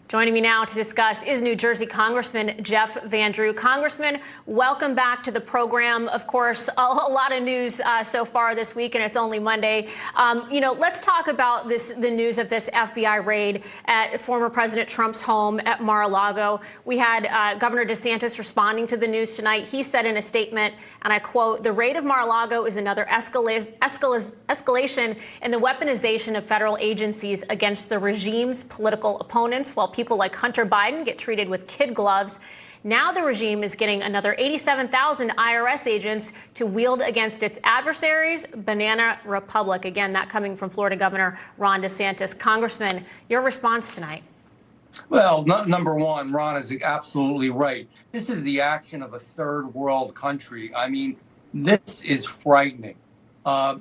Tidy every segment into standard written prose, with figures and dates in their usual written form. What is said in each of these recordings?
Joining me now to discuss is New Jersey Congressman Jeff Van Drew. Congressman, welcome back to the program. Of course, a lot of news so far this week, and it's only Monday. Let's talk about the news of this FBI raid at former President Trump's home at Mar-a-Lago. We had Governor DeSantis responding to the news tonight. He said in a statement, and I quote, "The raid of Mar-a-Lago is another escalation in the weaponization of federal agencies against the regime's political opponents, while people like Hunter Biden get treated with kid gloves. Now the regime is getting another 87,000 IRS agents to wield against its adversaries. Banana Republic." Again, that coming from Florida Governor Ron DeSantis. Congressman, your response tonight? Well, number one, Ron is absolutely right. This is the action of a third world country. I mean, this is frightening.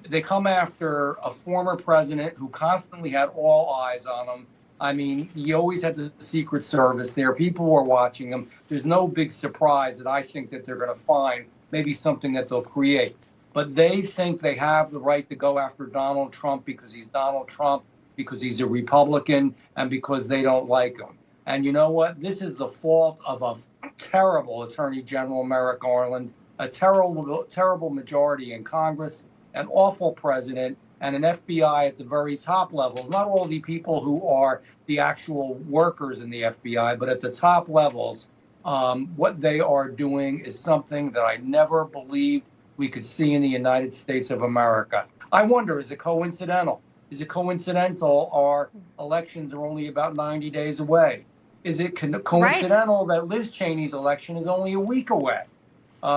They come after a former president who constantly had all eyes on him. I mean, he always had the Secret Service there. People were watching him. There's no big surprise that I think that they're going to find maybe something that they'll create. But they think they have the right to go after Donald Trump because he's Donald Trump, because he's a Republican, and because they don't like him. And you know what? This is the fault of a terrible Attorney General, Merrick Garland, a terrible majority in Congress, an awful president, and an FBI at the very top levels, not all the people who are the actual workers in the FBI, but at the top levels, what they are doing is something that I never believed we could see in the United States of America. I wonder, is it coincidental? Is it coincidental our elections are only about 90 days away? Is it coincidental that Liz Cheney's election is only a week away?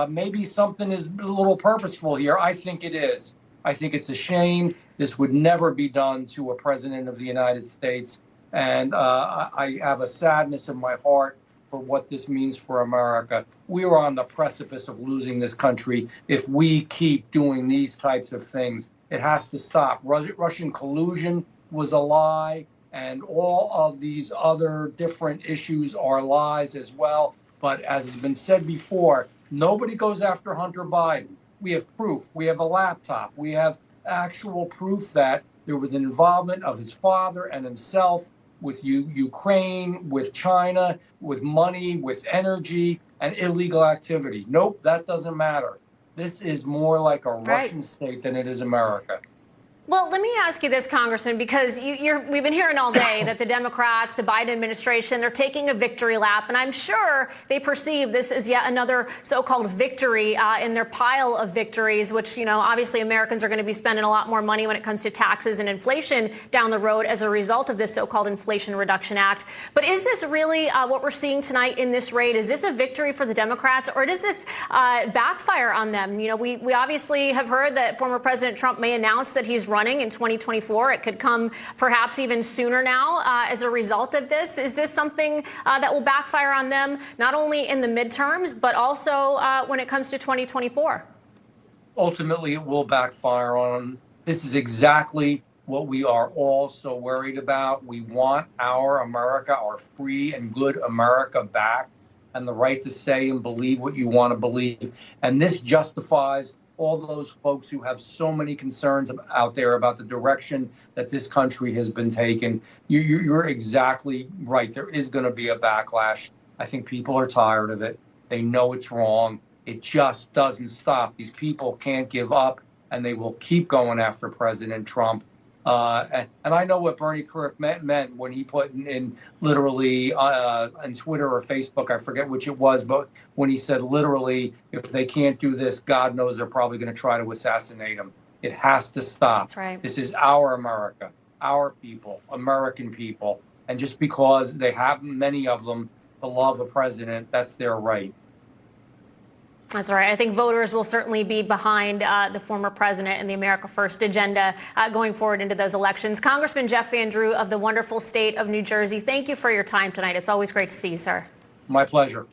Maybe something is a little purposeful here. I think it is. I think it's a shame. This would never be done to a president of the United States. And I have a sadness in my heart for what this means for America. We are on the precipice of losing this country if we keep doing these types of things. It has to stop. Russian collusion was a lie, and all of these other different issues are lies as well. But as has been said before, nobody goes after Hunter Biden. We have proof. We have a laptop. We have actual proof that there was an involvement of his father and himself with Ukraine, with China, with money, with energy, and illegal activity. Nope, that doesn't matter. This is more like a Russian state than it is America. Well, let me ask you this, Congressman, because we've been hearing all day that the Democrats, the Biden administration, they're taking a victory lap. And I'm sure they perceive this as yet another so-called victory in their pile of victories, which, obviously Americans are going to be spending a lot more money when it comes to taxes and inflation down the road as a result of this so-called Inflation Reduction Act. But is this really what we're seeing tonight in this raid? Is this a victory for the Democrats, or does this backfire on them? We obviously have heard that former President Trump may announce that he's running in 2024. It could come perhaps even sooner now as a result of this. Is this something that will backfire on them, not only in the midterms, but also when it comes to 2024? Ultimately, it will backfire on them. This is exactly what we are all so worried about. We want our America, our free and good America back, and the right to say and believe what you want to believe. And this justifies all those folks who have so many concerns out there about the direction that this country has been taken. You're exactly right. There is going to be a backlash. I think people are tired of it. They know it's wrong. It just doesn't stop. These people can't give up, and they will keep going after President Trump. And I know what Bernie Kerik meant when he put in literally on Twitter or Facebook, I forget which it was, but when he said literally, if they can't do this, God knows they're probably going to try to assassinate him. It has to stop. That's right. This is our America, our people, American people. And just because they have, many of them, to love a president, that's their right. That's right. I think voters will certainly be behind the former president and the America First agenda going forward into those elections. Congressman Jeff Van Drew of the wonderful state of New Jersey, thank you for your time tonight. It's always great to see you, sir. My pleasure.